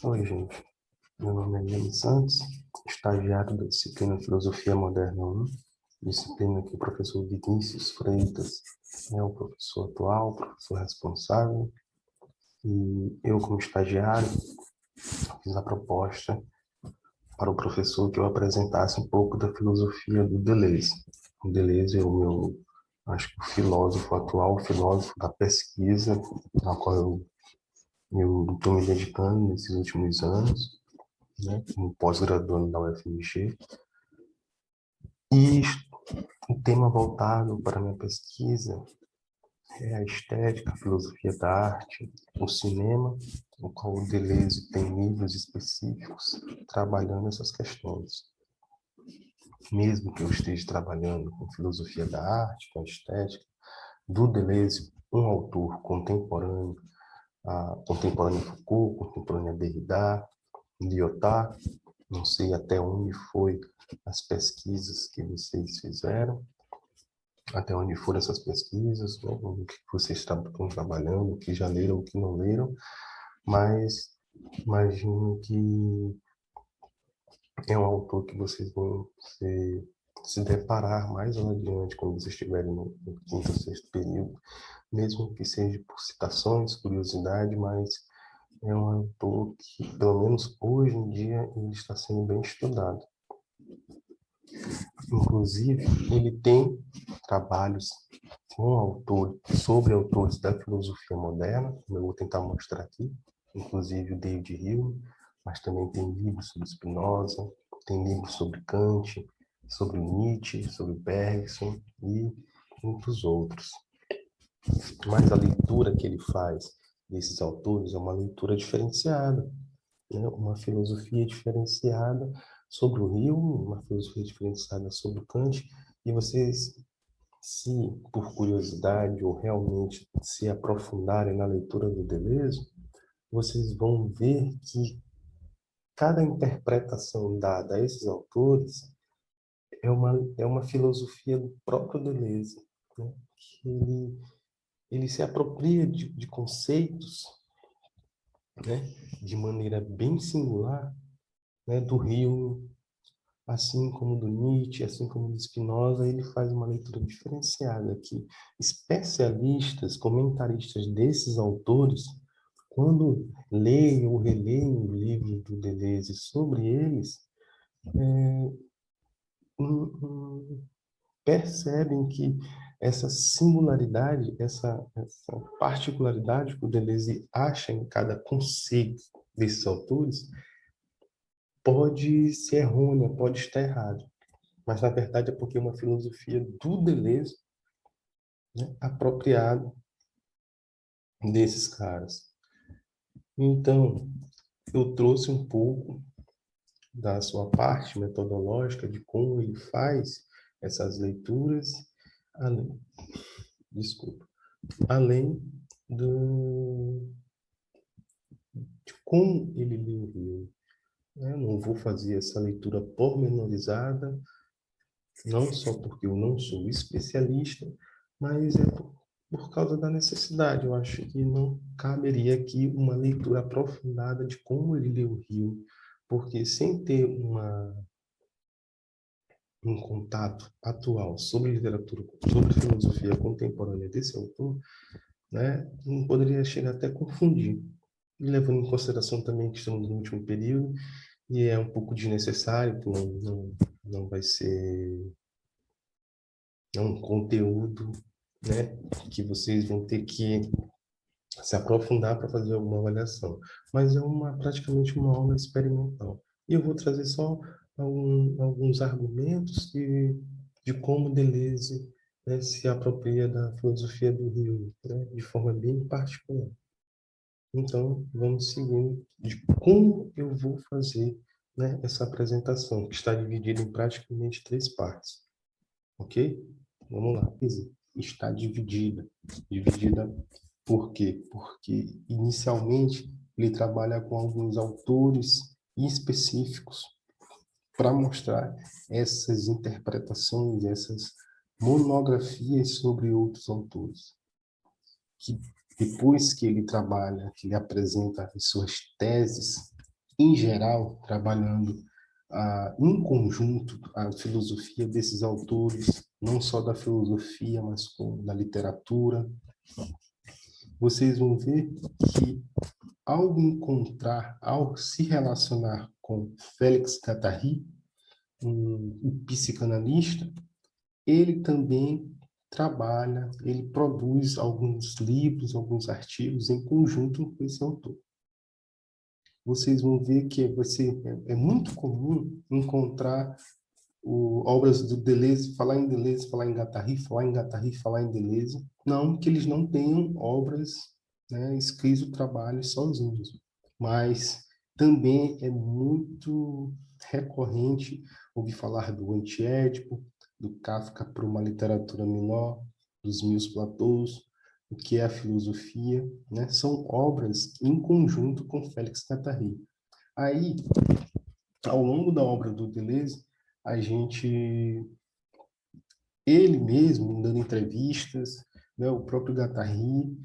Oi, gente. Meu nome é Jaime Santos, estagiário da disciplina Filosofia Moderna 1, disciplina que o professor Vinícius Freitas é o professor atual, o professor responsável, e eu, como estagiário, fiz a proposta para o professor que eu apresentasse um pouco da filosofia do Deleuze. O Deleuze é o meu, acho que o filósofo atual, o filósofo da pesquisa, na qual eu estou me dedicando nesses últimos anos, né, como pós-graduando da UFMG. E o tema voltado para a minha pesquisa é a estética, a filosofia da arte, o cinema, no qual o Deleuze tem livros específicos trabalhando essas questões. Mesmo que eu esteja trabalhando com filosofia da arte, com a estética, do Deleuze, um autor contemporâneo, contemporâneo a Foucault, contemporâneo a Derrida, Lyotard, não sei até onde foi as pesquisas que vocês fizeram, até onde foram essas pesquisas, né? O que vocês estão trabalhando, o que já leram, o que não leram, mas imagino que é um autor que vocês vão se deparar mais adiante quando vocês estiverem no quinto ou sexto período, mesmo que seja por citações, curiosidade, mas é um autor que, pelo menos hoje em dia, ele está sendo bem estudado. Inclusive, ele tem trabalhos com autores, sobre autores da filosofia moderna, como eu vou tentar mostrar aqui, inclusive o David Hume, mas também tem livros sobre Spinoza, tem livros sobre Kant, sobre Nietzsche, sobre Bergson e muitos outros. Mas a leitura que ele faz desses autores é uma leitura diferenciada, né? Uma filosofia diferenciada sobre o Hume, uma filosofia diferenciada sobre o Kant, e vocês, se por curiosidade ou realmente se aprofundarem na leitura do Deleuze, vocês vão ver que cada interpretação dada a esses autores é uma filosofia do próprio Deleuze, né? Que ele se apropria de conceitos, né, de maneira bem singular, né, do Hume, assim como do Nietzsche, assim como do Spinoza. Ele faz uma leitura diferenciada que especialistas, comentaristas desses autores, quando leem ou releem o livro do Deleuze sobre eles, percebem que essa singularidade, essa particularidade que o Deleuze acha em cada conceito desses autores pode ser errônea, pode estar errada. Mas, na verdade, é porque é uma filosofia do Deleuze, né, apropriada desses caras. Então, eu trouxe um pouco da sua parte metodológica de como ele faz essas leituras, além, desculpa, além de como ele lê o Rio. Eu não vou fazer essa leitura pormenorizada, não só porque eu não sou especialista, mas é por causa da necessidade. Eu acho que não caberia aqui uma leitura aprofundada de como ele lê o Rio, porque sem ter um contato atual sobre literatura, sobre filosofia contemporânea desse autor, né, não poderia chegar até a confundir. E levando em consideração também que estamos no último período, e é um pouco desnecessário, que não vai ser um conteúdo, né, que vocês vão ter que se aprofundar para fazer alguma avaliação. Mas é praticamente uma aula experimental. E eu vou trazer só alguns argumentos de como Deleuze, né, se apropria da filosofia do Rio, né, de forma bem particular. Então, vamos seguindo de como eu vou fazer, né, essa apresentação, que está dividida em praticamente 3 partes. Ok? Vamos lá. Está dividida. Dividida por quê? Porque, inicialmente, ele trabalha com alguns autores específicos para mostrar essas interpretações, essas monografias sobre outros autores. Que depois que ele trabalha, que ele apresenta as suas teses, em geral, trabalhando em conjunto a filosofia desses autores, não só da filosofia, mas como da literatura, vocês vão ver que ao se relacionar com Félix Guattari, um psicanalista, ele também trabalha, ele produz alguns livros, alguns artigos em conjunto com esse autor. Vocês vão ver que é muito comum encontrar obras do Deleuze, falar em Deleuze, falar em Guattari, falar em Guattari, falar em Deleuze. Não que eles não tenham obras, né, escritos trabalhos sozinhos, mas também é muito recorrente ouvir falar do Antiédipo, do Kafka para uma literatura menor, dos Mil Platôs, o que é a filosofia, né? São obras em conjunto com Félix Guattari. Aí, ao longo da obra do Deleuze, ele mesmo, dando entrevistas, né, o próprio Guattari,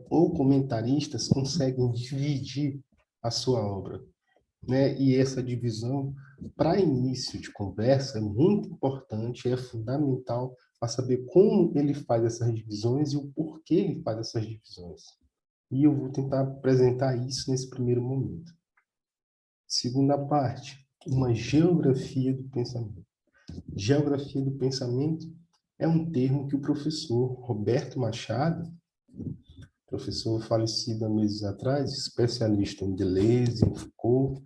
ou comentaristas conseguem dividir a sua obra, né? E essa divisão, para início de conversa, é muito importante, é fundamental para saber como ele faz essas divisões e o porquê ele faz essas divisões. E eu vou tentar apresentar isso nesse primeiro momento. Segunda parte, uma geografia do pensamento. Geografia do pensamento é um termo que o professor Roberto Machado, professor falecido há meses atrás, especialista em Deleuze, em Foucault,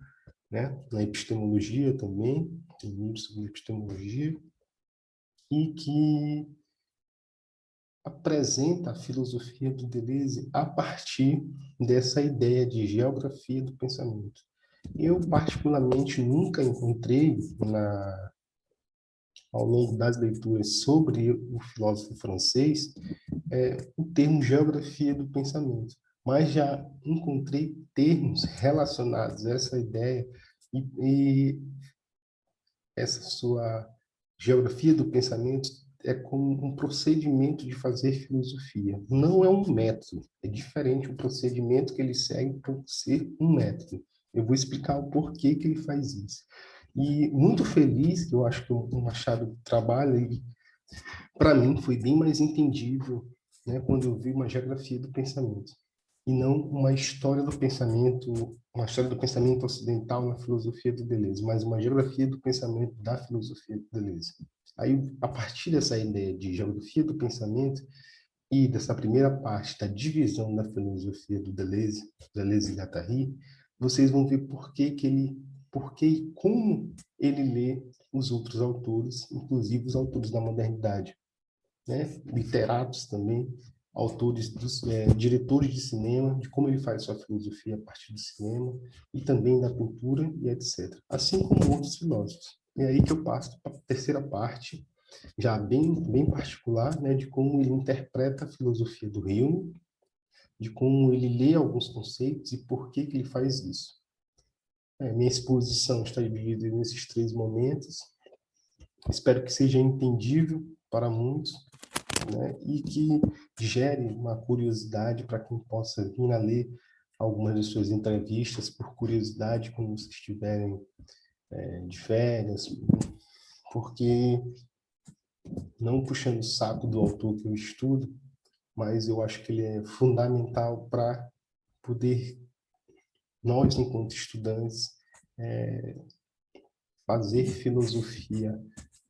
né, na epistemologia também, tem livros sobre epistemologia, e que apresenta a filosofia do Deleuze a partir dessa ideia de geografia do pensamento. Eu, particularmente, nunca encontrei ao longo das leituras sobre o filósofo francês, o termo geografia do pensamento, mas já encontrei termos relacionados a essa ideia e essa sua geografia do pensamento é como um procedimento de fazer filosofia. Não é um método, é diferente o procedimento que ele segue por ser um método. Eu vou explicar o porquê que ele faz isso. E muito feliz, que eu acho que o Machado trabalha, e para mim foi bem mais entendível, né, quando eu vi uma geografia do pensamento, e não uma história do pensamento ocidental na filosofia do Deleuze, mas uma geografia do pensamento da filosofia do Deleuze. Aí, a partir dessa ideia de geografia do pensamento e dessa primeira parte da divisão da filosofia do Deleuze, Deleuze e Guattari, vocês vão ver por que e como ele lê os outros autores, inclusive os autores da modernidade, né? Literatos também, autores, diretores de cinema, de como ele faz sua filosofia a partir do cinema e também da cultura e etc. Assim como outros filósofos. É aí que eu passo para a terceira parte, já bem particular, né, de como ele interpreta a filosofia do Hume, de como ele lê alguns conceitos e por que que ele faz isso. Minha exposição está dividida nesses 3 momentos. Espero que seja entendível para muitos, né, e que gere uma curiosidade para quem possa vir a ler algumas de suas entrevistas por curiosidade quando vocês estiverem de férias, porque não puxando o saco do autor que eu estudo, mas eu acho que ele é fundamental para poder nós, enquanto estudantes, fazer filosofia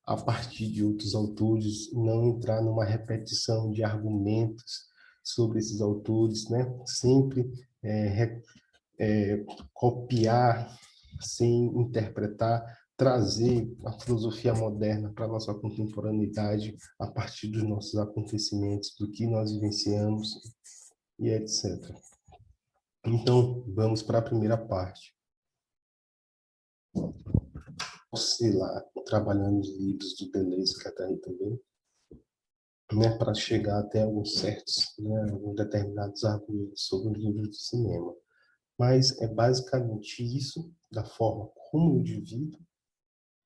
a partir de outros autores, não entrar numa repetição de argumentos sobre esses autores, né? Sempre copiar sem interpretar, trazer a filosofia moderna para a nossa contemporaneidade a partir dos nossos acontecimentos, do que nós vivenciamos e etc. Então, vamos para a primeira parte. Sei lá, trabalhando os livros do Deleuze e Guattari também, né, para chegar até alguns certos, né, alguns determinados argumentos sobre os livros de cinema. Mas é basicamente isso, da forma como eu divido,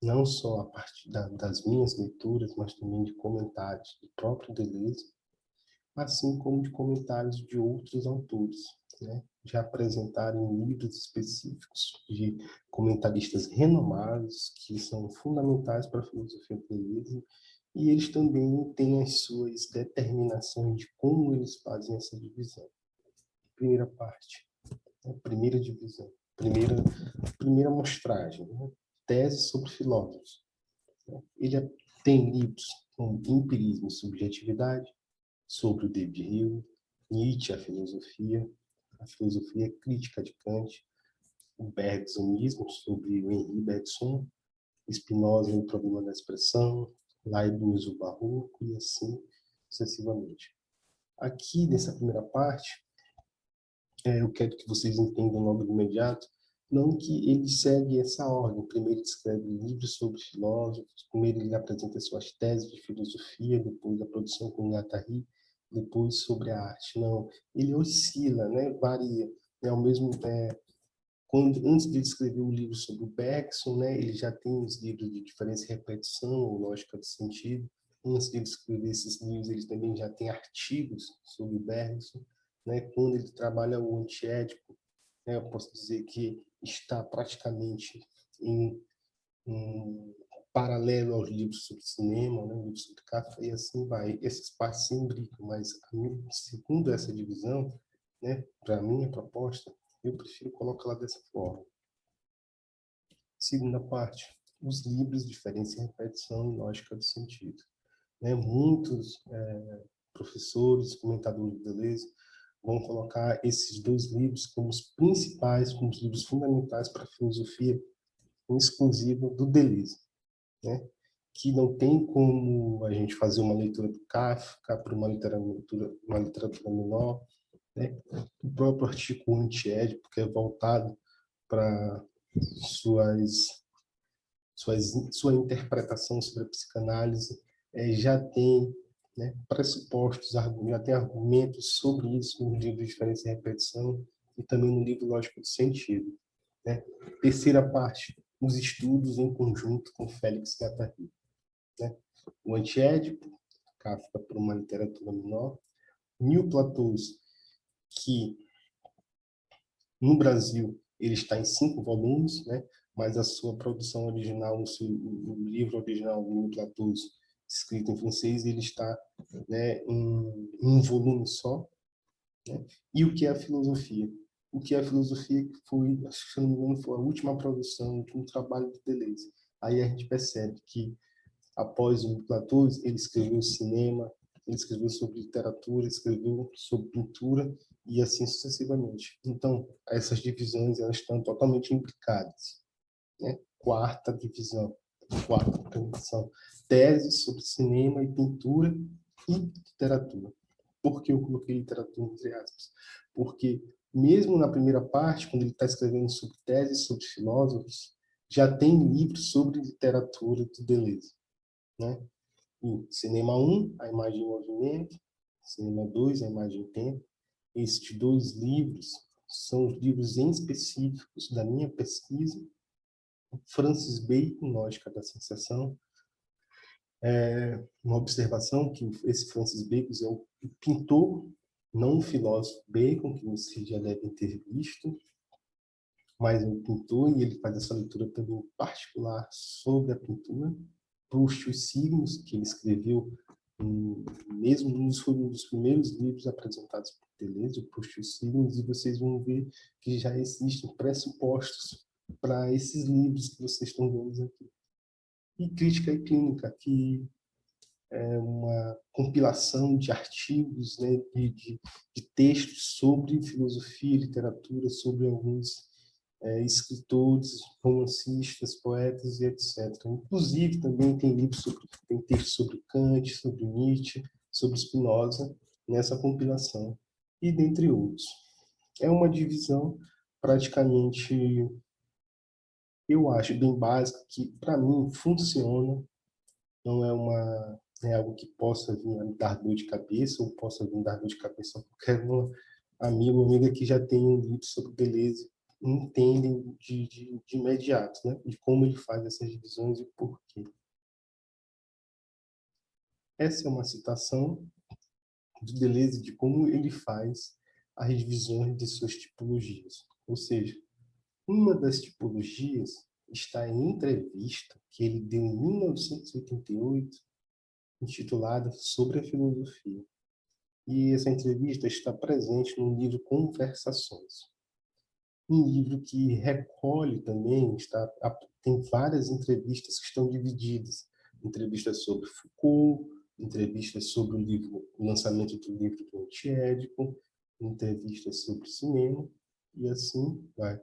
não só a partir das minhas leituras, mas também de comentários do próprio Deleuze, assim como de comentários de outros autores. né, de apresentarem livros específicos de comentaristas renomados, que são fundamentais para a filosofia de Deleuze, e eles também têm as suas determinações de como eles fazem essa divisão. Primeira parte, a primeira divisão, primeira amostragem, né? Tese sobre filósofos. Ele tem livros como Empirismo e Subjetividade, sobre o David Hume, Nietzsche, a filosofia crítica de Kant, o Bergsonismo, sobre o Henri Bergson, Spinoza e o problema da expressão, Leibniz, o barroco, e assim sucessivamente. Aqui, nessa primeira parte, eu quero que vocês entendam logo de imediato, não que ele segue essa ordem. Primeiro ele escreve livros sobre filósofos, primeiro ele apresenta suas teses de filosofia, depois a produção com Guattari, depois sobre a arte. Não, ele oscila, né? Varia. Ao mesmo antes de escrever o livro sobre o Bergson, né, ele já tem os livros de diferença e repetição, ou lógica do sentido. Antes de ele escrever esses livros, ele também já tem artigos sobre o Bergson. Né? Quando ele trabalha o antiédipo, né, eu posso dizer que está praticamente em paralelo aos livros sobre cinema, né, livros sobre Kafka, e assim vai. Essas partes se imbricam, mas segundo essa divisão, né, para a minha proposta, eu prefiro colocá-la dessa forma. Segunda parte, os livros Diferença e Repetição e Lógica do Sentido. Né, muitos professores, comentadores de Deleuze, vão colocar esses dois livros como os principais, como os livros fundamentais para a filosofia exclusiva do Deleuze, né? Que não tem como a gente fazer uma leitura do Kafka para uma literatura menor, né? O próprio artigo antiédipo, que é voltado para sua interpretação sobre a psicanálise, já tem, né, pressupostos, já tem argumentos sobre isso no livro Diferença e Repetição e também no livro Lógica do Sentido. Né? Terceira parte, os estudos em conjunto com Félix Guattari. Né? O Antiédipo, Kafka para uma literatura menor, Mil Platôs, que no Brasil ele está em 5 volumes, né? Mas a sua produção original, o livro original do Mil Platôs, escrito em francês, ele está, né, em um volume só. Né? E o que é a filosofia? O que é a filosofia que foi, se não me engano, foi a última produção, o último trabalho de Deleuze. Aí a gente percebe que, após o Platão, ele escreveu cinema, ele escreveu sobre literatura, escreveu sobre pintura e assim sucessivamente. Então, essas divisões elas estão totalmente implicadas. Né? Quarta divisão, quarta produção, teses sobre cinema e pintura e literatura. Por que eu coloquei literatura entre aspas? Porque mesmo na primeira parte, quando ele está escrevendo sobre teses sobre filósofos, já tem livros sobre literatura do Deleuze. Né? E Cinema 1, A Imagem em Movimento, Cinema 2, A Imagem em Tempo. Estes dois livros são os livros em específicos da minha pesquisa. Francis Bacon, Lógica da Sensação. Uma observação que esse Francis Bacon é o pintor, não o filósofo Bacon, que vocês já devem ter visto, mas é um pintor e ele faz essa leitura também particular sobre a pintura. Proust, os signos, que ele escreveu, mesmo foi um dos primeiros livros apresentados por Deleuze, o Proust, os signos, e vocês vão ver que já existem pressupostos para esses livros que vocês estão vendo aqui. E Crítica e Clínica, que é uma compilação de artigos, né, de textos sobre filosofia e literatura, sobre alguns escritores, romancistas, poetas e etc. Inclusive, também tem textos sobre Kant, sobre Nietzsche, sobre Spinoza, nessa compilação, e dentre outros. É uma divisão praticamente, eu acho, bem básica, que, para mim, funciona, não é algo que possa vir a me dar dor de cabeça, ou possa vir dar dor de cabeça a qualquer amigo ou amiga que já tenha um livro sobre Deleuze, entendem de imediato, né? De como ele faz essas divisões e por quê. Essa é uma citação de Deleuze de como ele faz as divisões de suas tipologias. Ou seja, uma das tipologias está em entrevista que ele deu em 1988, intitulada Sobre a Filosofia. E essa entrevista está presente no livro Conversações. Um livro que recolhe também, tem várias entrevistas que estão divididas. Entrevistas sobre Foucault, entrevistas sobre o lançamento do livro do Antiédipo, entrevistas sobre cinema, e assim vai.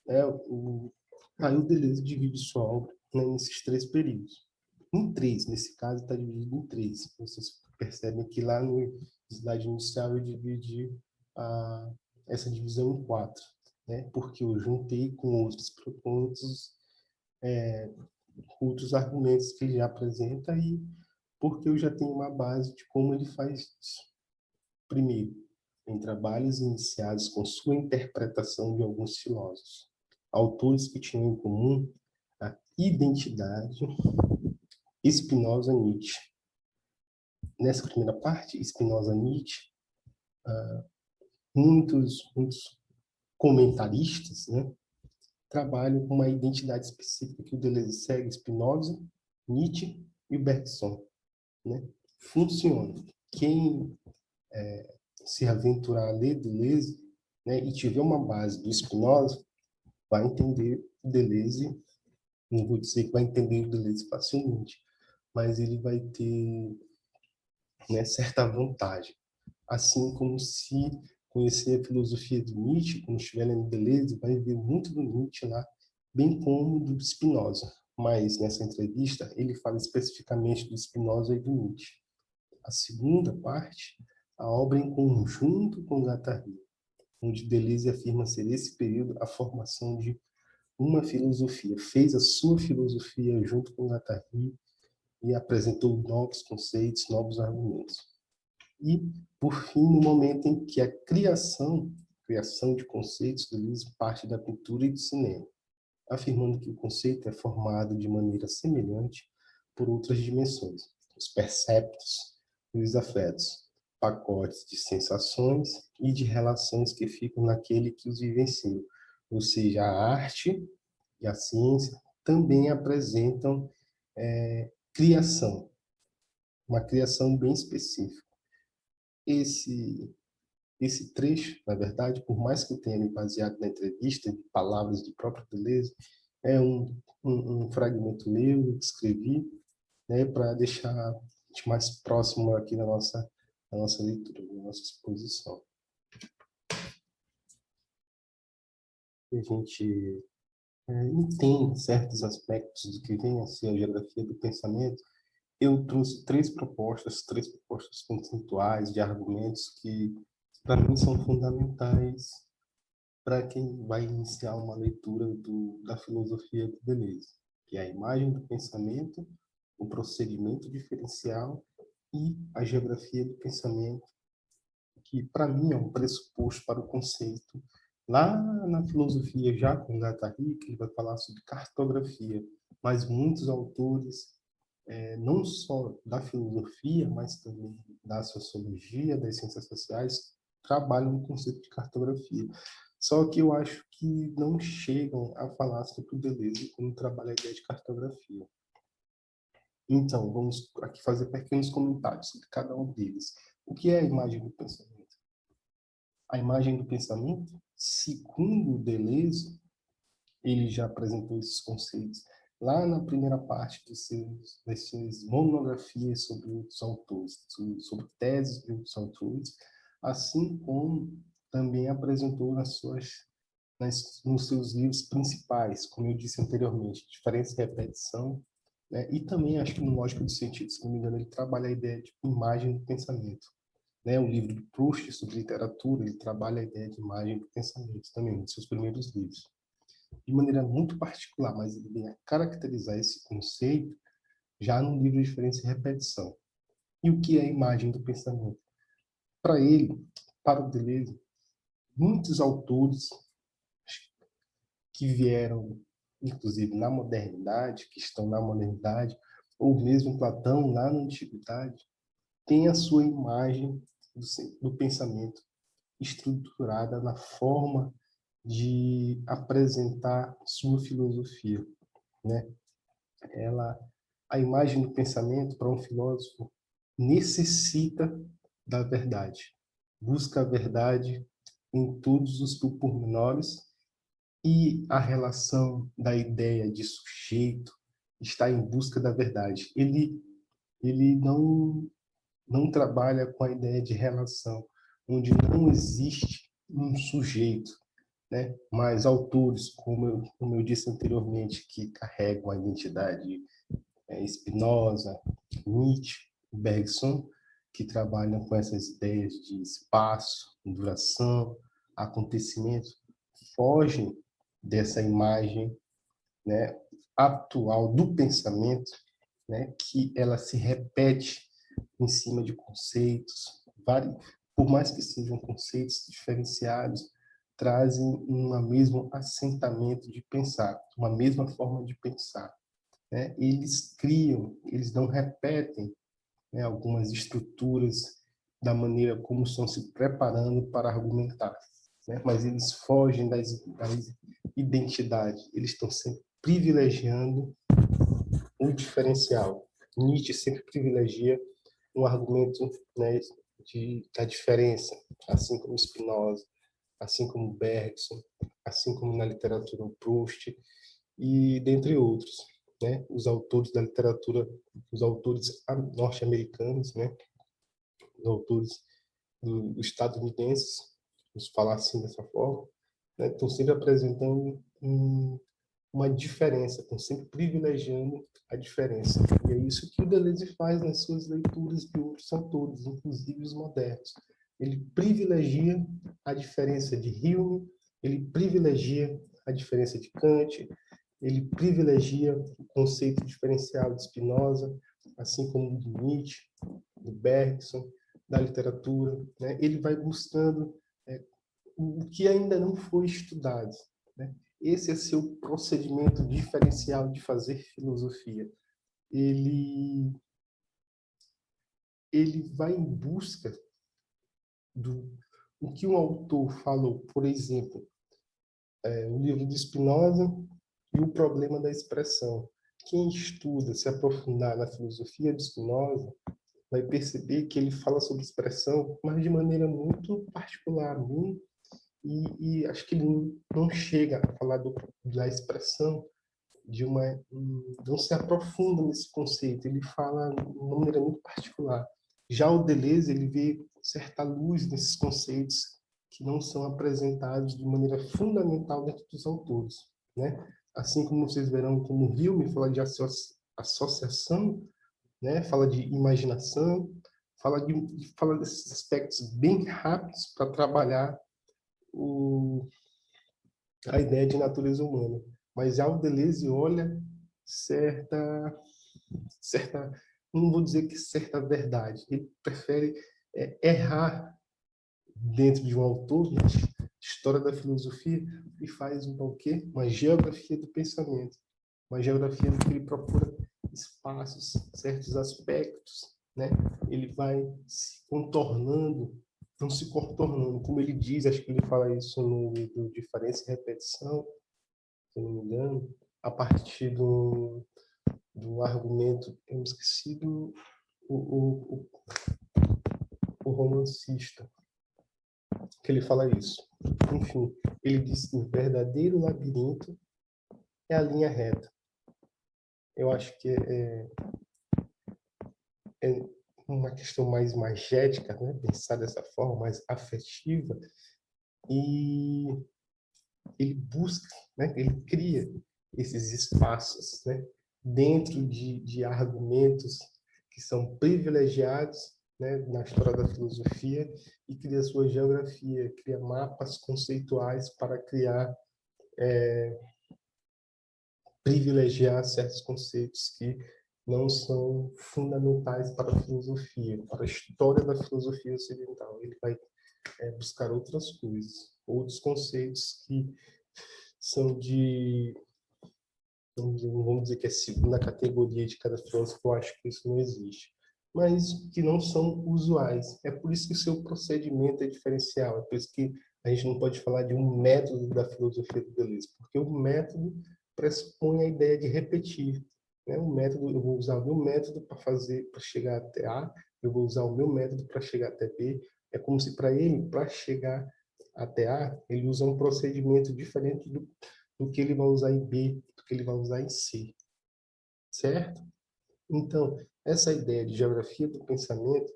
Aí o Deleuze divide sua obra, né, nesses 3 períodos. Em 3, nesse caso está dividido em 3. Vocês percebem que lá no slide inicial eu dividi essa divisão em 4, né, porque eu juntei com outros argumentos que ele já apresenta e porque eu já tenho uma base de como ele faz isso. Primeiro, em trabalhos iniciados com sua interpretação de alguns filósofos, autores que tinham em comum a identidade Spinoza-Nietzsche. Nessa primeira parte, Spinoza-Nietzsche, muitos comentaristas, né, trabalham com uma identidade específica que o Deleuze segue, Spinoza, Nietzsche e Bergson, né? Funciona. Quem se aventurar a ler Deleuze, né, e tiver uma base do Spinoza, vai entender o Deleuze, não vou dizer que vai entender o Deleuze facilmente, mas ele vai ter, né, certa vantagem. Assim como se conhecer a filosofia de Nietzsche, quando estiver lendo Deleuze, vai ver muito do Nietzsche lá, bem como do Spinoza. Mas nessa entrevista ele fala especificamente do Spinoza e do Nietzsche. A segunda parte, a obra em conjunto com Guattari, onde Deleuze afirma ser esse período a formação de uma filosofia. Fez a sua filosofia junto com Guattari e apresentou novos conceitos, novos argumentos. E, por fim, no momento em que a criação de conceitos Deleuze parte da cultura e do cinema, afirmando que o conceito é formado de maneira semelhante por outras dimensões, os perceptos e os afetos, pacotes de sensações e de relações que ficam naquele que os vivencia. Ou seja, a arte e a ciência também apresentam criação, uma criação bem específica. Esse trecho, na verdade, por mais que eu tenha me baseado na entrevista, de palavras do próprio Deleuze, é um fragmento meu que escrevi, né, para deixar a gente mais próximo aqui da nossa leitura, da nossa exposição. E a gente entende certos aspectos do que vem a ser a geografia do pensamento. Eu trouxe 3 propostas conceituais de argumentos que, para mim, são fundamentais para quem vai iniciar uma leitura da filosofia do Deleuze, que é a imagem do pensamento, o procedimento diferencial e a geografia do pensamento, que, para mim, é um pressuposto para o conceito. Lá na filosofia, já com Guattari, que ele vai falar sobre cartografia, mas muitos autores, não só da filosofia, mas também da sociologia, das ciências sociais, trabalham no conceito de cartografia. Só que eu acho que não chegam a falar sobre o Deleuze quando trabalha a ideia de cartografia. Então, vamos aqui fazer pequenos comentários sobre cada um deles. O que é a imagem do pensamento? A imagem do pensamento, segundo Deleuze, ele já apresentou esses conceitos lá na primeira parte das suas monografias sobre outros autores, sobre teses de outros autores, assim como também apresentou nos seus livros principais, como eu disse anteriormente, Diferença e Repetição, né? E também acho que no Lógica do Sentido, se não me engano, ele trabalha a ideia de imagem do pensamento. Né? O livro do Proust sobre literatura, ele trabalha a ideia de imagem do pensamento também, nos seus primeiros livros. De maneira muito particular, mas ele vem a caracterizar esse conceito já no livro Diferença e Repetição. E o que é a imagem do pensamento? Para ele, para o Deleuze, muitos autores que vieram, inclusive, na modernidade, que estão na modernidade, ou mesmo Platão, lá na antiguidade, têm a sua imagem do pensamento estruturada na forma de apresentar sua filosofia, né? A imagem do pensamento para um filósofo necessita da verdade, busca a verdade em todos os pormenores, e a relação da ideia de sujeito está em busca da verdade. Ele não trabalha com a ideia de relação, onde não existe um sujeito, né? Mas autores, como eu disse anteriormente, que carregam a identidade, Spinoza, Nietzsche, Bergson, que trabalham com essas ideias de espaço, duração, acontecimento, fogem dessa imagem, né, atual do pensamento, né, que ela se repete em cima de conceitos, por mais que sejam conceitos diferenciados, trazem um mesmo assentamento de pensar, uma mesma forma de pensar, né? Eles criam, eles não repetem, né, algumas estruturas da maneira como estão se preparando para argumentar, né? Mas eles fogem das identidades, eles estão sempre privilegiando o diferencial. Nietzsche sempre privilegia um argumento, né, da diferença, assim como Spinoza, assim como Bergson, assim como na literatura o Proust, e dentre outros, né? Os autores da literatura, os autores norte-americanos, né? Os autores estadunidenses, vamos falar assim dessa forma, né? Estão sempre apresentando uma diferença, estão sempre privilegiando a diferença. E é isso que o Deleuze faz nas suas leituras de outros autores, inclusive os modernos. Ele privilegia a diferença de Hume, ele privilegia a diferença de Kant, ele privilegia o conceito diferencial de Spinoza, assim como de Nietzsche, do Bergson, da literatura, né? Ele vai buscando o que ainda não foi estudado, né? Esse é seu procedimento diferencial de fazer filosofia. Ele vai em busca do o que um autor falou, por exemplo, o livro de Spinoza e o problema da expressão. Quem estuda, se aprofundar na filosofia de Spinoza, vai perceber que ele fala sobre expressão, mas de maneira muito particular, e acho que ele não chega a falar da expressão não se aprofunda nesse conceito, ele fala de uma maneira muito particular. Já o Deleuze, ele vê certa luz nesses conceitos que não são apresentados de maneira fundamental dentro dos autores, né? Assim como vocês verão, como o Hume fala de associação, né? Fala de imaginação, fala desses aspectos bem rápidos para trabalhar a ideia de natureza humana. Mas já o Deleuze olha certa, não vou dizer que certa verdade, ele prefere errar dentro de um autor, na história da filosofia, e faz o quê? Uma geografia do pensamento, uma geografia em que ele procura espaços, certos aspectos, né? Ele vai se contornando, não se contornando, como ele diz, acho que ele fala isso no livro Diferença e Repetição, se eu não me engano, a partir do argumento, eu me esqueci o, o romancista, que ele fala isso. Enfim, ele diz que o verdadeiro labirinto é a linha reta. Eu acho que é uma questão mais magética, né? Pensar dessa forma, mais afetiva, e ele busca, né? Ele cria esses espaços, né? Dentro de argumentos que são privilegiados, né? Na história da filosofia, e cria sua geografia, cria mapas conceituais para criar, privilegiar certos conceitos que não são fundamentais para a filosofia, para a história da filosofia ocidental. Ele vai buscar outras coisas, outros conceitos que são não vamos dizer que é segunda categoria de cada filósofo, eu acho que isso não existe, mas que não são usuais. É por isso que o seu procedimento é diferencial, é por isso que a gente não pode falar de um método da filosofia do Deleuze, porque o método pressupõe a ideia de repetir. Né? O método, eu vou usar o meu método para fazer, para chegar até A, eu vou usar o meu método para chegar até B. É como se para ele, para chegar até A, ele usa um procedimento diferente do que ele vai usar em B, do que ele vai usar em C, certo? Então, essa ideia de geografia do pensamento,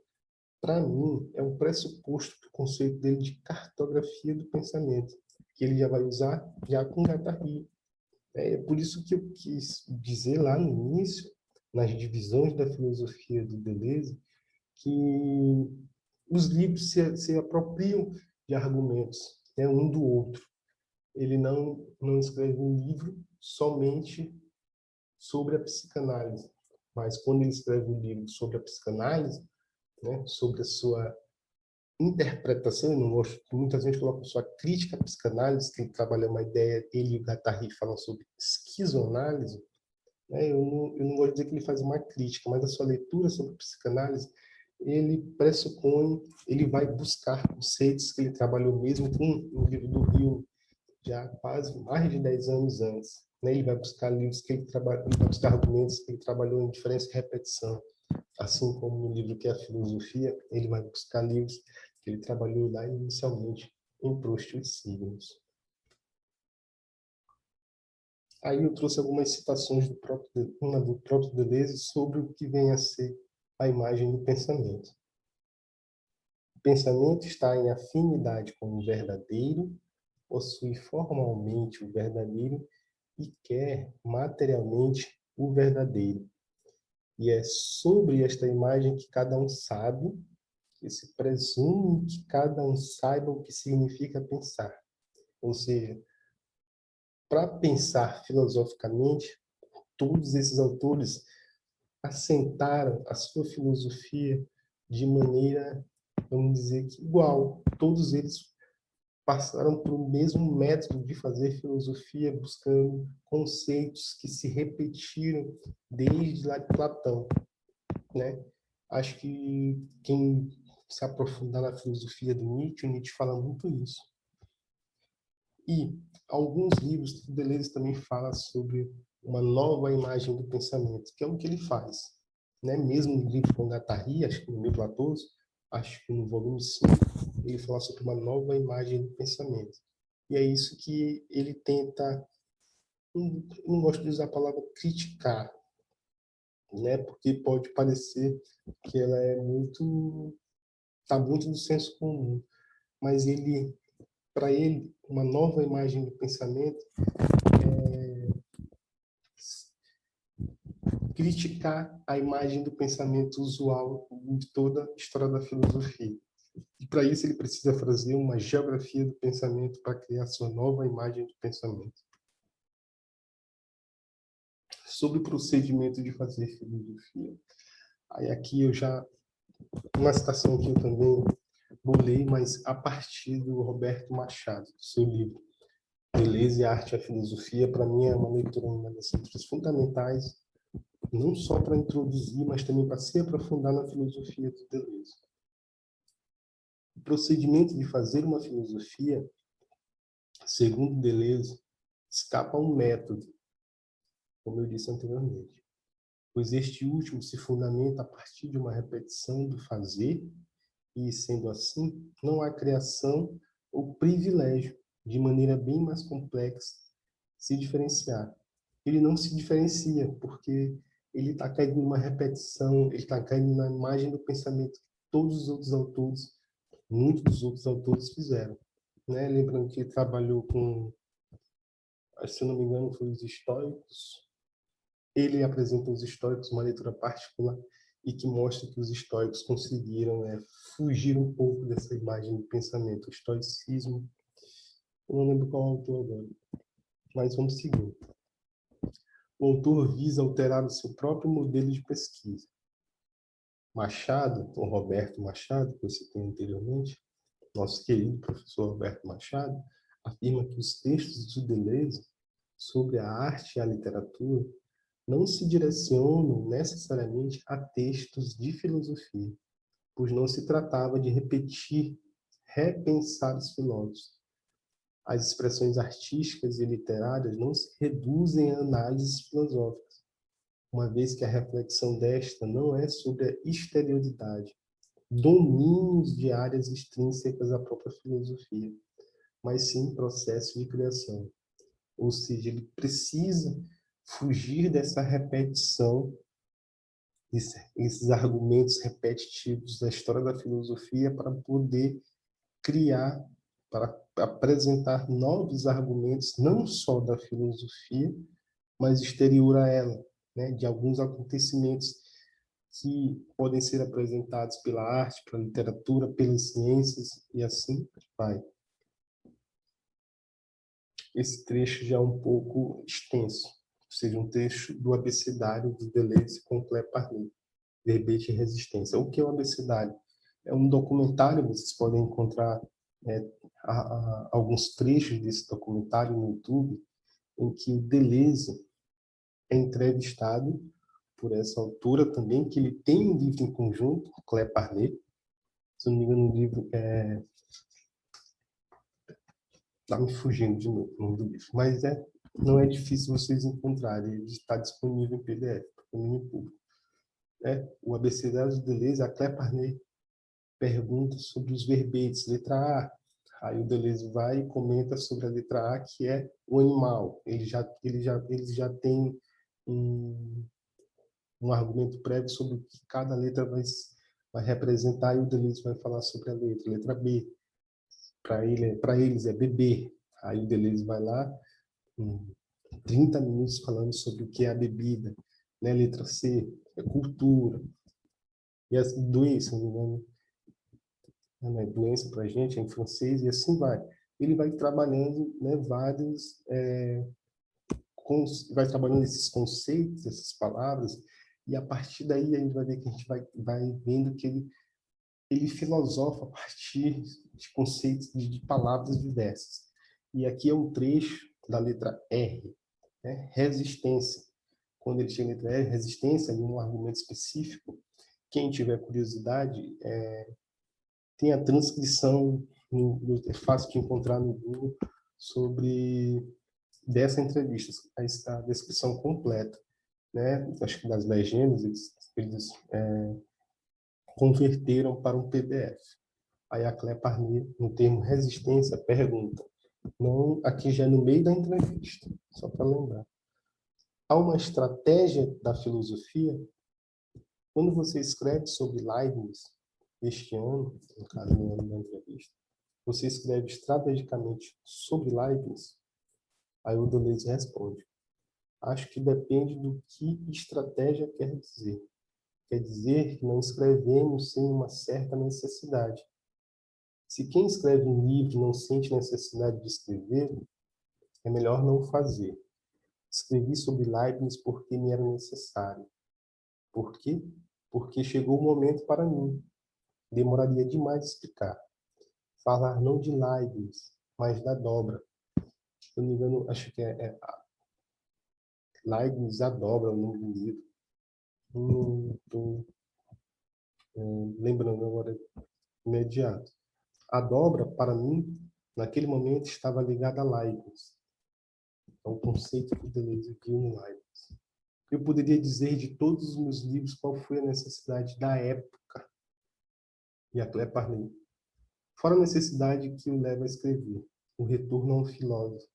para mim, é um pressuposto do conceito dele de cartografia do pensamento, que ele já vai usar já com Guattari. É por isso que eu quis dizer lá no início, nas divisões da filosofia do Deleuze, que os livros se apropriam de argumentos, né, um do outro. Ele não escreve um livro somente sobre a psicanálise, mas quando ele escreve um livro sobre a psicanálise, né, sobre a sua interpretação, eu não gosto, muita gente coloca sua crítica à psicanálise, que ele trabalha uma ideia, ele e o Guattari falam sobre esquizoanálise, né, eu não gosto de dizer que ele faz uma crítica, mas a sua leitura sobre psicanálise, ele pressupõe, ele vai buscar conceitos que ele trabalhou mesmo com o livro do Rio, já quase mais de 10 anos antes. Né? Ele vai buscar livros que ele trabalha, ele vai buscar argumentos que ele trabalhou em diferença e repetição. Assim como no livro que é a filosofia, ele vai buscar livros que ele trabalhou lá inicialmente em Proust e os signos. Aí eu trouxe algumas citações uma do próprio Deleuze sobre o que vem a ser a imagem do pensamento. O pensamento está em afinidade com o verdadeiro, possui formalmente o verdadeiro e quer materialmente o verdadeiro. E é sobre esta imagem que cada um sabe, que se presume que cada um saiba o que significa pensar. Ou seja, para pensar filosoficamente, todos esses autores assentaram a sua filosofia de maneira, vamos dizer que igual. Todos eles passaram pelo mesmo método de fazer filosofia, buscando conceitos que se repetiram desde lá de Platão, né? Acho que quem se aprofundar na filosofia do Nietzsche, o Nietzsche fala muito isso. E alguns livros do Deleuze também fala sobre uma nova imagem do pensamento, que é o que ele faz. Né? Mesmo no livro com Guattari, acho que no livro Platoso, acho que no volume 5, ele fala sobre uma nova imagem do pensamento. E é isso que ele tenta, não gosto de usar a palavra criticar, né? Porque pode parecer que ela é muito, está muito do senso comum, mas ele, para ele, uma nova imagem do pensamento criticar a imagem do pensamento usual de toda a história da filosofia. E para isso ele precisa fazer uma geografia do pensamento para criar sua nova imagem do pensamento. Sobre o procedimento de fazer filosofia. Aí aqui eu já, uma citação que eu também bolei, mas a partir do Roberto Machado, do seu livro Deleuze, a Arte e a Filosofia, para mim é uma leitura, uma das leituras fundamentais, não só para introduzir, mas também para se aprofundar na filosofia do Deleuze. O procedimento de fazer uma filosofia, segundo Deleuze, escapa a um método, como eu disse anteriormente, pois este último se fundamenta a partir de uma repetição do fazer e, sendo assim, não há criação ou privilégio, de maneira bem mais complexa, se diferenciar. Ele não se diferencia, porque ele está caindo numa repetição, ele está caindo na imagem do pensamento que todos os outros autores, muitos dos outros autores fizeram. Né? Lembrando que ele trabalhou com, se não me engano, foi os estoicos. Ele apresenta os estoicos uma leitura particular e que mostra que os estoicos conseguiram fugir um pouco dessa imagem do pensamento. O estoicismo, eu não lembro qual autor agora, mas vamos seguir. O autor visa alterar o seu próprio modelo de pesquisa. Machado, o Roberto Machado, que eu citei anteriormente, nosso querido professor Roberto Machado, afirma que os textos de Deleuze sobre a arte e a literatura não se direcionam necessariamente a textos de filosofia, pois não se tratava de repetir, repensar os filósofos. As expressões artísticas e literárias não se reduzem a análises filosóficas, uma vez que a reflexão desta não é sobre a exterioridade, domínios de áreas extrínsecas à própria filosofia, mas sim processo de criação. Ou seja, ele precisa fugir dessa repetição, esses argumentos repetitivos da história da filosofia para poder criar, para apresentar novos argumentos, não só da filosofia, mas exterior a ela, né, de alguns acontecimentos que podem ser apresentados pela arte, pela literatura, pelas ciências, e assim vai. Esse trecho já é um pouco extenso, ou seja, um trecho do abecedário de Deleuze com Clay-Parnay, Verbete e Resistência. O que é o abecedário? É um documentário, vocês podem encontrar alguns trechos desse documentário no YouTube, em que o Deleuze é entrevistado por essa autora também, que ele tem um livro em conjunto, Clay-Parnay, se não me engano, o livro está me fugindo de novo o nome do livro, mas não é difícil vocês encontrarem, ele está disponível em PDF, para o domínio público. O abecedário de Deleuze, a Clay-Parnay pergunta sobre os verbetes, letra A. Aí o Deleuze vai e comenta sobre a letra A, que é o animal. Ele já tem um argumento prévio sobre o que cada letra vai representar, e o Deleuze vai falar sobre a letra B. Para eles é bebê. Aí o Deleuze vai lá, 30 minutos falando sobre o que é a bebida, né? Letra C, é cultura. E as doenças, não é doença para a gente, é em francês, e assim vai. Ele vai trabalhando, né, vai trabalhando esses conceitos, essas palavras, e a partir daí a gente vai ver que a gente vai vendo que ele filosofa a partir de conceitos, de palavras diversas. E aqui é um trecho da letra R, né? Resistência. Quando ele chega na letra R, resistência, em um argumento específico, quem tiver curiosidade, tem a transcrição, é fácil de encontrar no Google, sobre dessa entrevista, a descrição completa, né? Acho que das legendas, eles converteram para um PDF. Aí a Clay-Parnay, no termo resistência, pergunta, não, aqui já é no meio da entrevista, só para lembrar. Há uma estratégia da filosofia? Quando você escreve sobre Leibniz, este ano, no caso, no ano da entrevista, você escreve estrategicamente sobre Leibniz? Aí o Deleuze responde, acho que depende do que estratégia quer dizer. Quer dizer que não escrevemos sem uma certa necessidade. Se quem escreve um livro não sente necessidade de escrever, é melhor não fazer. Escrevi sobre Leibniz porque me era necessário. Por quê? Porque chegou o momento para mim. Demoraria demais explicar. Falar não de Leibniz, mas da dobra. Se não me engano, acho que Leibniz, a dobra, o nome do livro. Não estou lembrando agora imediato. A dobra, para mim, naquele momento, estava ligada a Leibniz, ao conceito que Deleuze viu no Leibniz. Eu poderia dizer de todos os meus livros qual foi a necessidade da época, e a Clay-Parnay. Fora a necessidade que o leva a escrever, o retorno ao filósofo,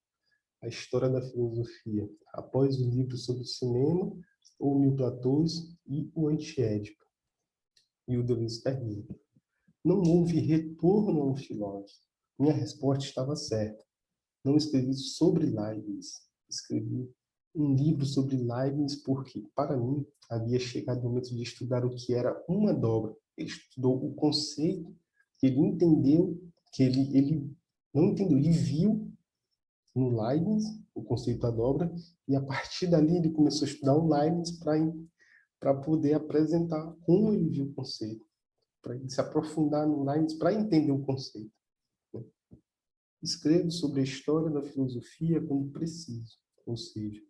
a história da filosofia, após o livro sobre o cinema, o Mil Platôs e o Antiédipo. E o Deleuze termina. Não houve retorno ao filósofo. Minha resposta estava certa. Não escrevi sobre Leibniz. Escrevi um livro sobre Leibniz porque, para mim, havia chegado o momento de estudar o que era uma dobra. Ele estudou o conceito que ele entendeu, que ele não entendeu, ele viu no Leibniz o conceito da dobra, e a partir dali ele começou a estudar o Leibniz para poder apresentar como ele viu o conceito, para se aprofundar no Leibniz para entender o conceito. Escrevo sobre a história da filosofia quando preciso, ou seja,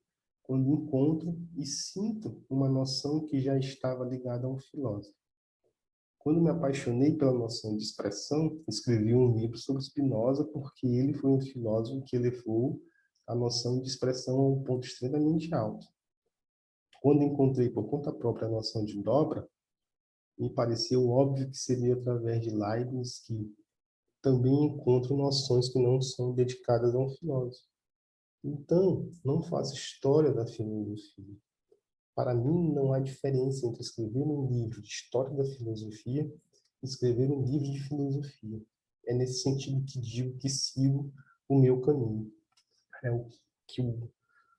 quando encontro e sinto uma noção que já estava ligada a um filósofo. Quando me apaixonei pela noção de expressão, escrevi um livro sobre Spinoza, porque ele foi um filósofo que levou a noção de expressão a um ponto extremamente alto. Quando encontrei por conta própria a noção de dobra, me pareceu óbvio que seria através de Leibniz, que também encontro noções que não são dedicadas a um filósofo. Então, não faço história da filosofia. Para mim, não há diferença entre escrever um livro de história da filosofia e escrever um livro de filosofia. É nesse sentido que digo que sigo o meu caminho. É o que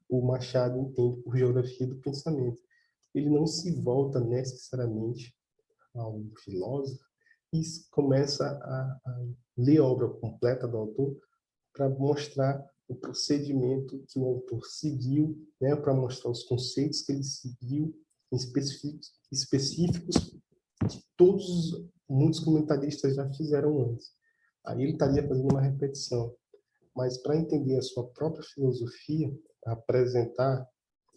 o Machado entende por geografia do pensamento. Ele não se volta necessariamente a um filósofo e começa a ler a obra completa do autor para mostrar o procedimento que o autor seguiu, né, para mostrar os conceitos que ele seguiu, específicos que muitos comentaristas já fizeram antes. Aí ele estaria fazendo uma repetição. Mas para entender a sua própria filosofia, apresentar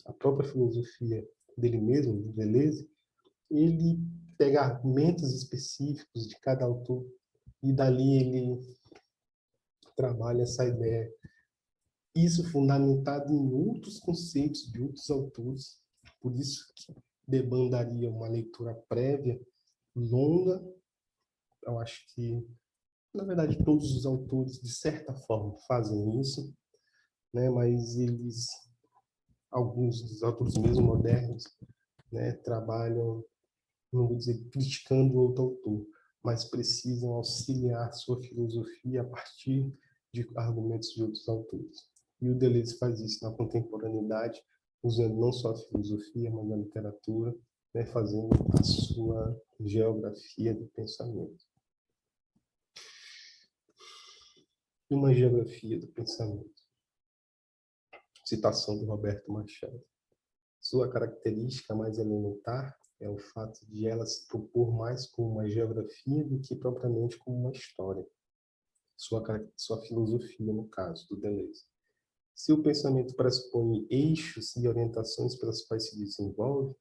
a própria filosofia dele mesmo, do Deleuze, ele pega argumentos específicos de cada autor e dali ele trabalha essa ideia. Isso fundamentado em outros conceitos de outros autores, por isso que demandaria uma leitura prévia, longa. Eu acho que, na verdade, todos os autores, de certa forma, fazem isso, né? Mas alguns dos autores mesmo modernos, né, trabalham, não vou dizer criticando outro autor, mas precisam auxiliar sua filosofia a partir de argumentos de outros autores. E o Deleuze faz isso na contemporaneidade, usando não só a filosofia, mas a literatura, né, fazendo a sua geografia do pensamento. E uma geografia do pensamento. Citação do Roberto Machado. Sua característica mais elementar é o fato de ela se propor mais como uma geografia do que propriamente como uma história. Sua filosofia, no caso, do Deleuze. Se o pensamento pressupõe eixos e orientações pelas quais se desenvolve,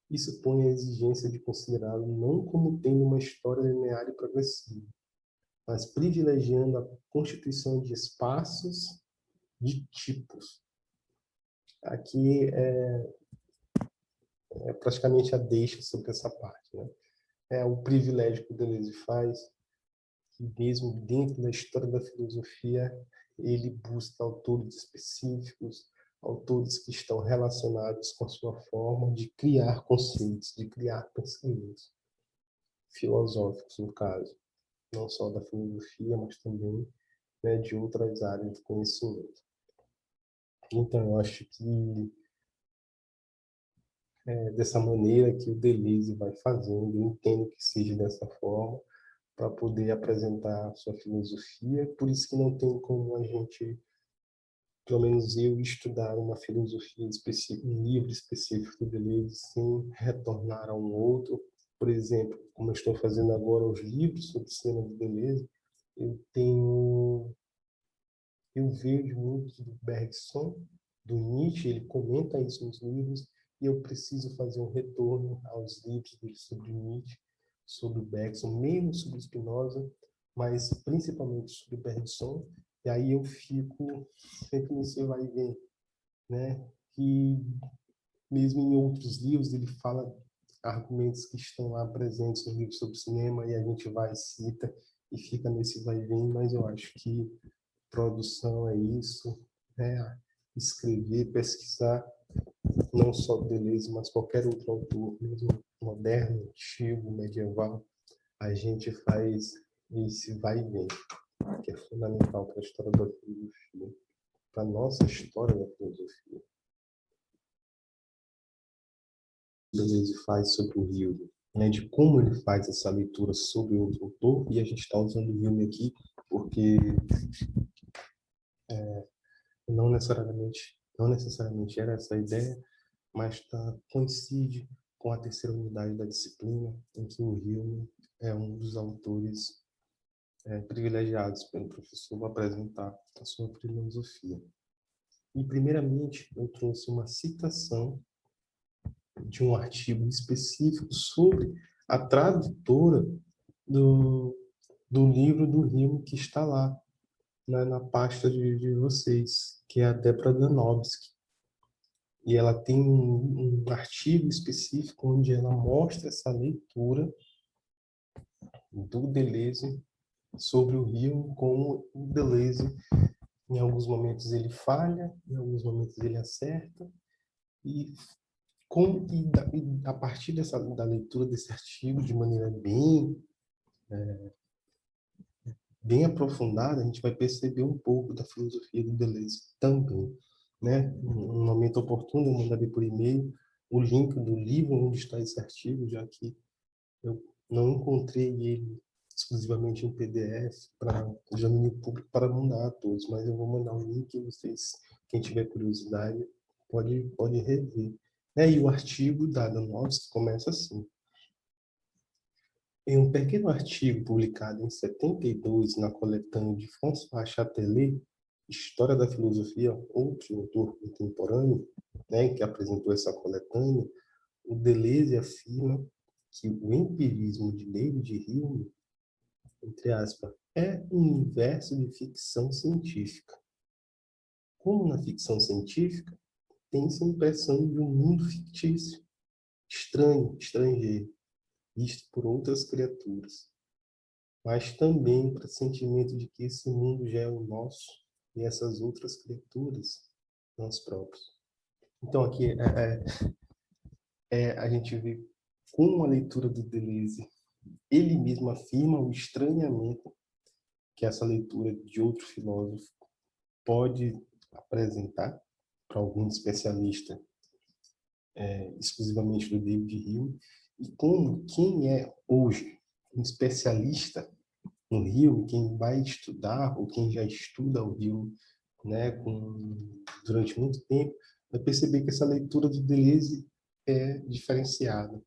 isso põe a exigência de considerá-lo não como tendo uma história linear e progressiva, mas privilegiando a constituição de espaços, de tipos. Aqui é praticamente a deixa sobre essa parte, né? É o privilégio que o Deleuze faz, que mesmo dentro da história da filosofia, ele busca autores específicos, autores que estão relacionados com a sua forma de criar conceitos, de criar pensamentos filosóficos, no caso, não só da filosofia, mas também, né, de outras áreas de conhecimento. Então, eu acho que dessa maneira que o Deleuze vai fazendo, eu entendo que seja dessa forma, para poder apresentar a sua filosofia. Por isso que não tem como a gente, pelo menos eu, estudar uma filosofia específica, um livro específico do Deleuze, sem retornar a um outro. Por exemplo, como eu estou fazendo agora os livros sobre o cinema do Deleuze, eu vejo muito do Bergson, do Nietzsche, ele comenta isso nos livros, e eu preciso fazer um retorno aos livros dele sobre Nietzsche, sobre Bergson, menos sobre Spinoza, mas principalmente sobre Bergson, e aí eu fico sempre nesse vai e vem, né? E mesmo em outros livros ele fala argumentos que estão lá presentes no livro sobre cinema, e a gente vai e cita, e fica nesse vai e vem, mas eu acho que produção é isso, né? Escrever, pesquisar, não só Deleuze, mas qualquer outro autor, mesmo moderno, antigo, medieval, a gente faz esse vai e vem, que é fundamental para a história da filosofia, para a nossa história da filosofia. Deleuze faz sobre o Hilde, né, de como ele faz essa leitura sobre outro autor, e a gente está usando o Hilde aqui porque não necessariamente era essa a ideia, mas coincide com a terceira unidade da disciplina, em que o Hume é um dos autores privilegiados pelo professor para apresentar a sua filosofia. E, primeiramente, eu trouxe uma citação de um artigo específico sobre a tradutora do, do livro do Rio que está lá, na pasta de vocês, que é a Débora Danowski. E ela tem um artigo específico onde ela mostra essa leitura do Deleuze sobre o Rio, como o Deleuze, em alguns momentos ele falha, em alguns momentos ele acerta, e, a partir da leitura desse artigo, de maneira bem aprofundada, a gente vai perceber um pouco da filosofia do Deleuze também. Né? No momento oportuno, eu mandarei por e-mail o link do livro onde está esse artigo, já que eu não encontrei ele exclusivamente em PDF para o domínio público para mandar a todos, mas eu vou mandar um link e vocês, quem tiver curiosidade, pode rever. E o artigo da Danowski começa assim: em um pequeno artigo publicado em 72 na coletânea de François Châtelet, História da Filosofia, outro autor contemporâneo, que apresentou essa coletânea, o Deleuze afirma que o empirismo de David Hume, entre aspas, é um universo de ficção científica. Como na ficção científica, tem-se a impressão de um mundo fictício, estranho, estrangeiro, visto por outras criaturas, mas também para o sentimento de que esse mundo já é o nosso e essas outras criaturas nós próprios. Então aqui a gente vê com a leitura do Deleuze, ele mesmo afirma o estranhamento que essa leitura de outro filósofo pode apresentar para algum especialista, exclusivamente do David Hume, e como quem é hoje um especialista no Hume, quem vai estudar ou quem já estuda o Hume, durante muito tempo, vai perceber que essa leitura do Deleuze é diferenciada,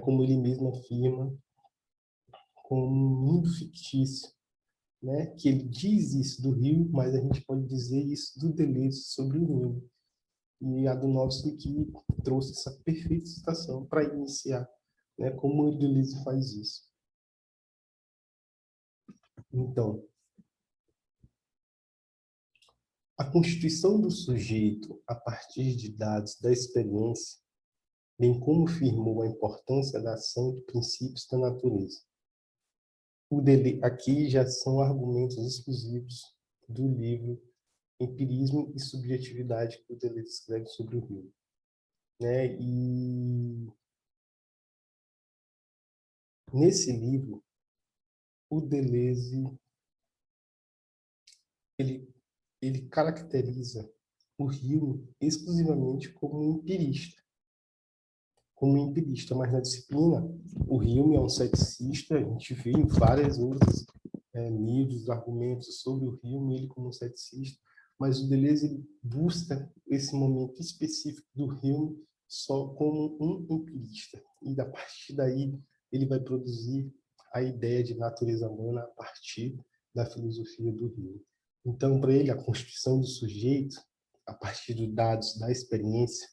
como ele mesmo afirma, como um mundo fictício, que ele diz isso do Hume, mas a gente pode dizer isso do Deleuze sobre o Hume. E a Danowski que trouxe essa perfeita citação para iniciar, como o Deleuze faz isso. Então, a constituição do sujeito a partir de dados da experiência, bem como firmou a importância da ação de princípios da natureza. Aqui já são argumentos exclusivos do livro Empirismo e Subjetividade que o Deleuze escreve sobre o Hume. E nesse livro, o Deleuze ele caracteriza o Hume exclusivamente como um empirista, mas na disciplina o Hume é um ceticista. A gente vê em várias outras livros, argumentos sobre o Hume, ele como um ceticista, mas o Deleuze busca esse momento específico do Hume só como um empirista, e a partir daí ele vai produzir a ideia de natureza humana a partir da filosofia do Hume. Então, para ele, a constituição do sujeito, a partir dos dados da experiência,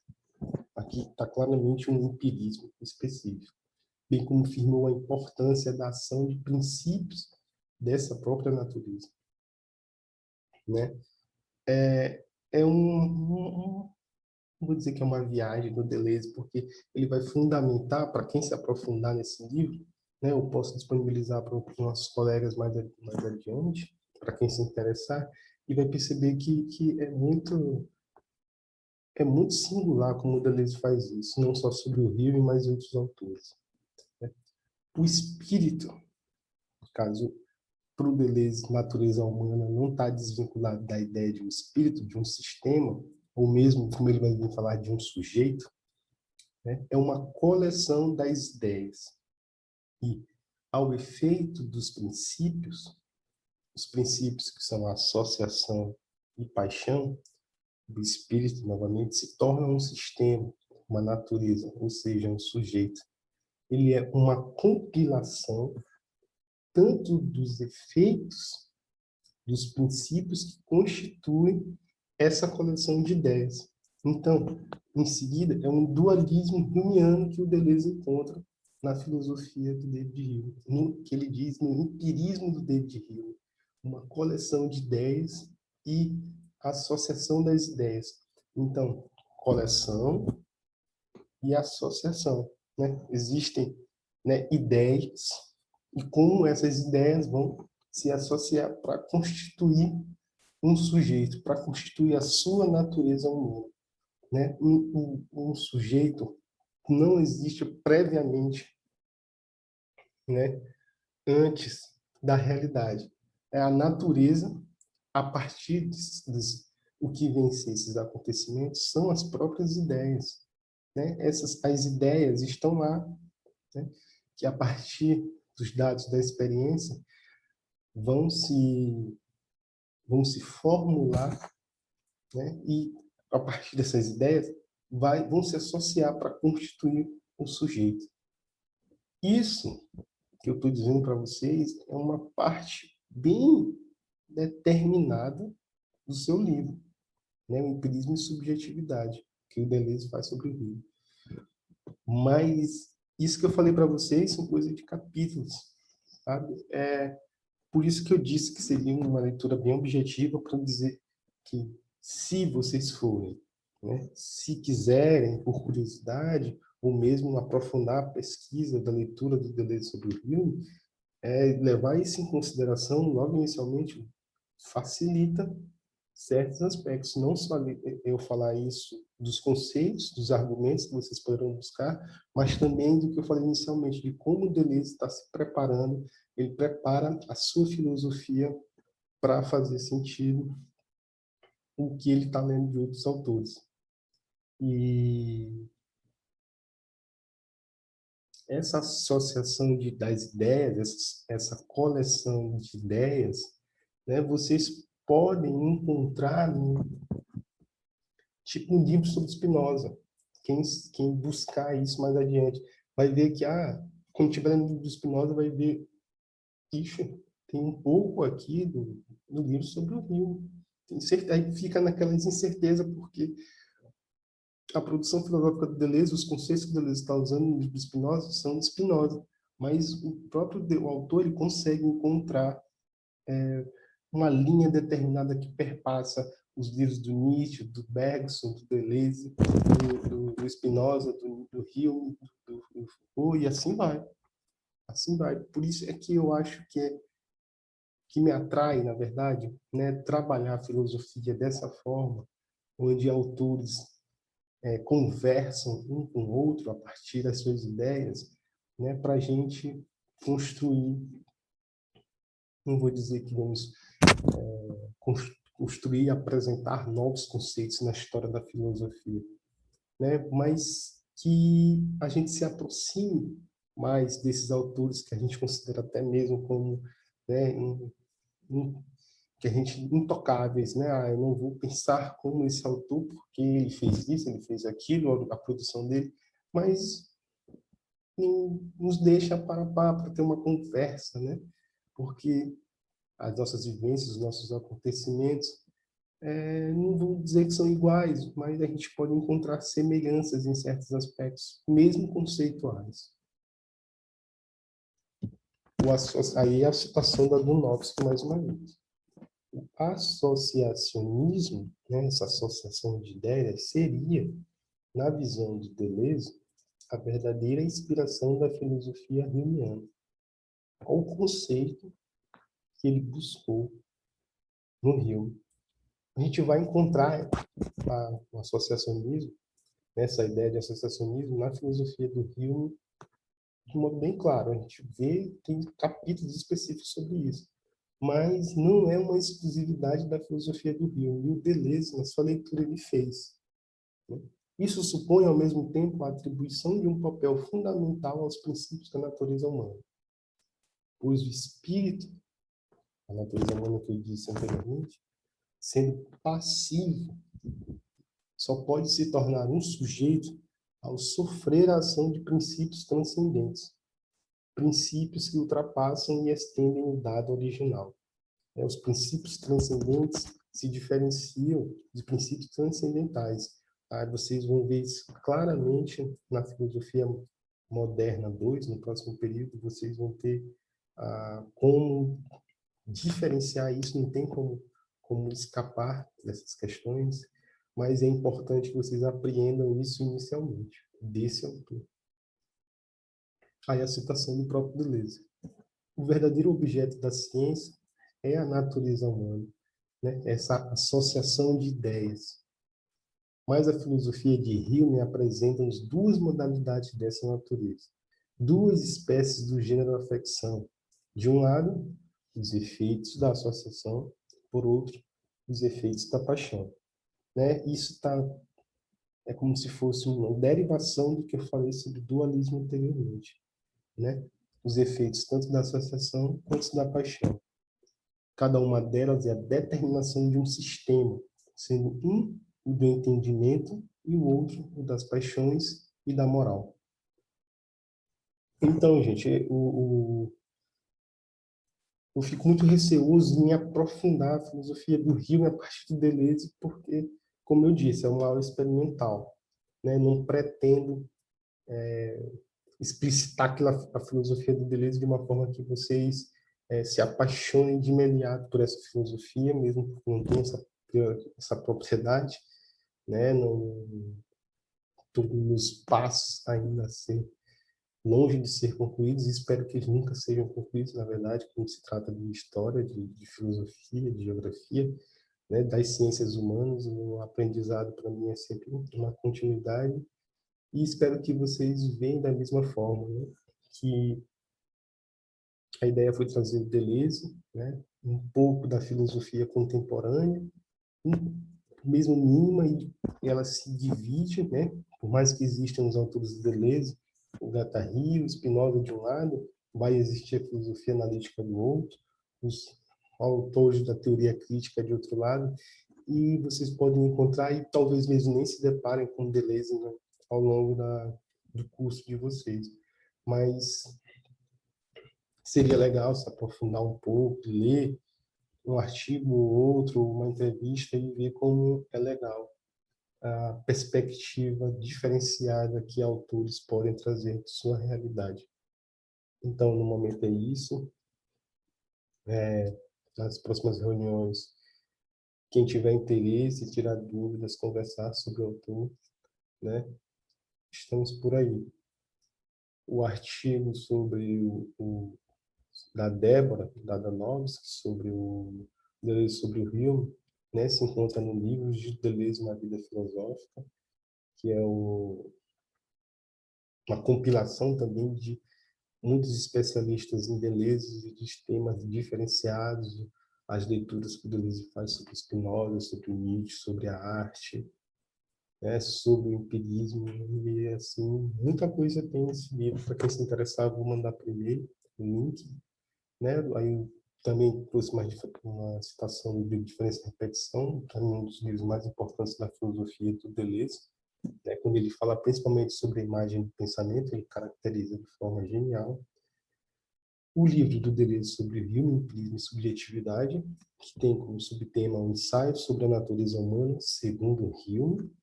aqui está claramente um empirismo específico, bem como firmou a importância da ação de princípios dessa própria natureza. Vou dizer que é uma viagem do Deleuze, porque ele vai fundamentar, para quem se aprofundar nesse livro, eu posso disponibilizar para os nossos colegas mais adiante, para quem se interessar, e vai perceber que é muito singular como o Deleuze faz isso, não só sobre o Hume, mas outros autores. O espírito, no caso, para o Deleuze, natureza humana não está desvinculado da ideia de um espírito, de um sistema, ou mesmo, como ele vai vir falar, de um sujeito, é uma coleção das ideias. E, ao efeito dos princípios, os princípios que são associação e paixão, o espírito, novamente, se torna um sistema, uma natureza, ou seja, um sujeito. Ele é uma compilação tanto dos efeitos dos princípios que constituem essa coleção de ideias. Então, em seguida, é um dualismo humeano que o Deleuze encontra na filosofia do David Hume, no que ele diz no empirismo do David Hume, uma coleção de ideias e associação das ideias. Então, coleção e associação, né? Existem, né, ideias e como essas ideias vão se associar para constituir um sujeito, para constituir a sua natureza humana, né? Um sujeito não existe previamente, né, antes da realidade. É a natureza, a partir o que vem ser esses acontecimentos, são as próprias ideias, né? As ideias estão lá, né? Que a partir dos dados da experiência vão se formular, né? E a partir dessas ideias vão se associar para constituir o sujeito. Isso que eu estou dizendo para vocês é uma parte bem determinada do seu livro, né? O empirismo e subjetividade, que o Deleuze faz sobre o Rio. Mas isso que eu falei para vocês são coisas de capítulos, sabe? Por isso que eu disse que seria uma leitura bem objetiva para dizer que, se vocês forem, né, se quiserem, por curiosidade, ou mesmo aprofundar a pesquisa da leitura do Deleuze sobre o Hume, levar isso em consideração, logo inicialmente, facilita certos aspectos. Não só eu falar isso dos conceitos, dos argumentos que vocês poderão buscar, mas também do que eu falei inicialmente, de como o Deleuze está se preparando, ele prepara a sua filosofia para fazer sentido o que ele está lendo de outros autores. E essa associação das ideias, essa coleção de ideias, né, vocês podem encontrar tipo um livro sobre Spinoza. Quem buscar isso mais adiante vai ver que, quando estiver no livro do Spinoza, vai ver, ixi, tem um pouco aqui do livro sobre o Rio. Aí fica naquelas incertezas, porque a produção filosófica do Deleuze, os conceitos que o Deleuze está usando no livro do Spinoza são de Spinoza, mas o próprio o autor ele consegue encontrar uma linha determinada que perpassa os livros do Nietzsche, do Bergson, do Deleuze, do Spinoza, do Hume, do Foucault, e assim vai. Assim vai. Por isso é que eu acho que me atrai, na verdade, né, trabalhar a filosofia dessa forma, onde autores conversam um com o outro a partir das suas ideias, né, para a gente construir, não vou dizer que vamos construir e apresentar novos conceitos na história da filosofia, né, mas que a gente se aproxime mais desses autores que a gente considera até mesmo como, né, que a gente intocáveis, né? Eu não vou pensar como esse autor porque ele fez isso, ele fez aquilo, a produção dele, mas nos deixa para ter uma conversa, né? Porque as nossas vivências, os nossos acontecimentos, não vou dizer que são iguais, mas a gente pode encontrar semelhanças em certos aspectos, mesmo conceituais. Aí é a citação da Donofsky mais uma vez. O associacionismo, né, essa associação de ideias, seria, na visão de Deleuze, a verdadeira inspiração da filosofia humeana. Qual o conceito que ele buscou no Hume? A gente vai encontrar o associacionismo, essa ideia de associacionismo, na filosofia do Hume de modo bem claro. A gente vê, tem capítulos específicos sobre isso. Mas não é uma exclusividade da filosofia do Hume. E o Deleuze, na sua leitura, ele fez, né? Isso supõe, ao mesmo tempo, a atribuição de um papel fundamental aos princípios da natureza humana. Pois o espírito, a natureza humana que eu disse anteriormente, sendo passivo, só pode se tornar um sujeito ao sofrer a ação de princípios transcendentes, princípios que ultrapassam e estendem o dado original. Os princípios transcendentes se diferenciam de princípios transcendentais. Aí vocês vão ver isso claramente na filosofia moderna 2, no próximo período, vocês vão ter como diferenciar isso, não tem como escapar dessas questões, mas é importante que vocês apreendam isso inicialmente, desse autor. Aí a citação do próprio Deleuze. O verdadeiro objeto da ciência é a natureza humana, né? Essa associação de ideias. Mas a filosofia de Hume apresenta-nos duas modalidades dessa natureza, duas espécies do gênero afecção. De um lado, os efeitos da associação, por outro, os efeitos da paixão. Né? Isso é como se fosse uma derivação do que eu falei sobre dualismo anteriormente. Né? Os efeitos tanto da associação quanto da paixão. Cada uma delas é a determinação de um sistema, sendo um o do entendimento e o outro o das paixões e da moral. Então, gente, eu fico muito receoso em aprofundar a filosofia do Hume a partir do Deleuze, porque, como eu disse, é uma aula experimental. Né? Não pretendo explicitar a filosofia do Deleuze de uma forma que vocês se apaixonem de imediato por essa filosofia, mesmo porque não tem essa propriedade, né? Não, todos os passos ainda a ser longe de ser concluídos, e espero que eles nunca sejam concluídos, na verdade, quando se trata de história, de filosofia, de geografia, né, das ciências humanas. O aprendizado, para mim, é sempre uma continuidade, e espero que vocês vejam da mesma forma, né, que a ideia foi trazer o Deleuze, né, um pouco da filosofia contemporânea, mesmo mínima, e ela se divide, né, por mais que existam os autores do Deleuze, o Guattari, o Spinoza de um lado, vai existir a filosofia analítica do outro, os autores da teoria crítica de outro lado, e vocês podem encontrar, e talvez mesmo nem se deparem com Deleuze, né, ao longo do curso de vocês. Mas seria legal se aprofundar um pouco, ler um artigo ou outro, uma entrevista, e ver como é legal a perspectiva diferenciada que autores podem trazer de sua realidade. Então, no momento é isso. Nas próximas reuniões, quem tiver interesse, tirar dúvidas, conversar sobre o autor, né? Estamos por aí. O artigo sobre da Débora, da Danovski, sobre o Deleuze sobre o Rio, né? Se encontra no livro de Deleuze na Vida Filosófica, que é uma compilação também de muitos especialistas em Deleuze e de temas diferenciados, as leituras que o Deleuze faz sobre Spinoza, sobre Nietzsche, sobre a arte, né, sobre o empirismo, e assim, muita coisa tem nesse livro. Para quem se interessar, vou mandar primeiro o link, né? Aí também trouxe uma citação do livro Diferença e Repetição, para mim um dos livros mais importantes da filosofia do Deleuze, né? Quando ele fala principalmente sobre a imagem do pensamento, ele caracteriza de forma genial. O livro do Deleuze sobre Hume, Empirismo e Subjetividade, que tem como subtema um ensaio sobre a natureza humana, segundo Hume.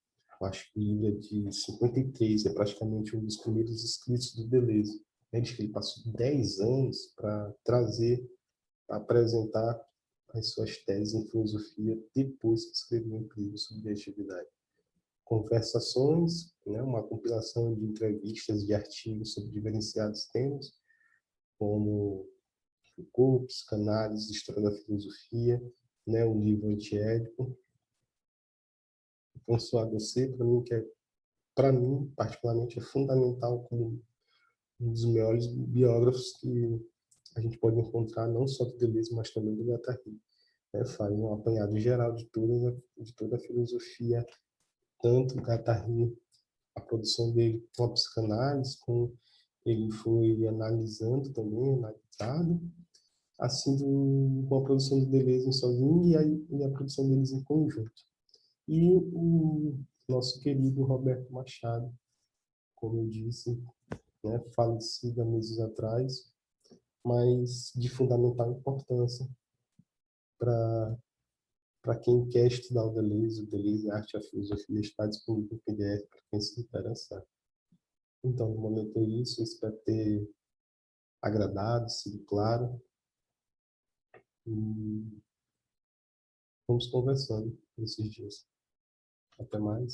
Eu acho que o livro é de 53, é praticamente um dos primeiros escritos do Deleuze. Diz que ele passou 10 anos para trazer, para apresentar as suas teses em filosofia depois que escreveu Empirismo e Subjetividade. Conversações, né, uma compilação de entrevistas, de artigos sobre diferenciados temas, como Foucault, Psicanálise, História da Filosofia, né, o livro Antiédipo. François Gosset, para mim, particularmente, é fundamental como um dos melhores biógrafos que a gente pode encontrar, não só do Deleuze, mas também do Guattari. Faz um apanhado geral de toda a filosofia, tanto Guattari, a produção dele com a psicanálise, como ele foi analisando também, analisado, assim com a produção do Deleuze sozinho e a produção deles em conjunto. E o nosso querido Roberto Machado, como eu disse, né, falecido há meses atrás, mas de fundamental importância para Para quem quer estudar o Deleuze, a Arte e a Filosofia está disponível em PDF para quem se interessar. Então, no momento é isso. Eu espero ter agradado, sido claro. E vamos conversando nesses dias. Até mais.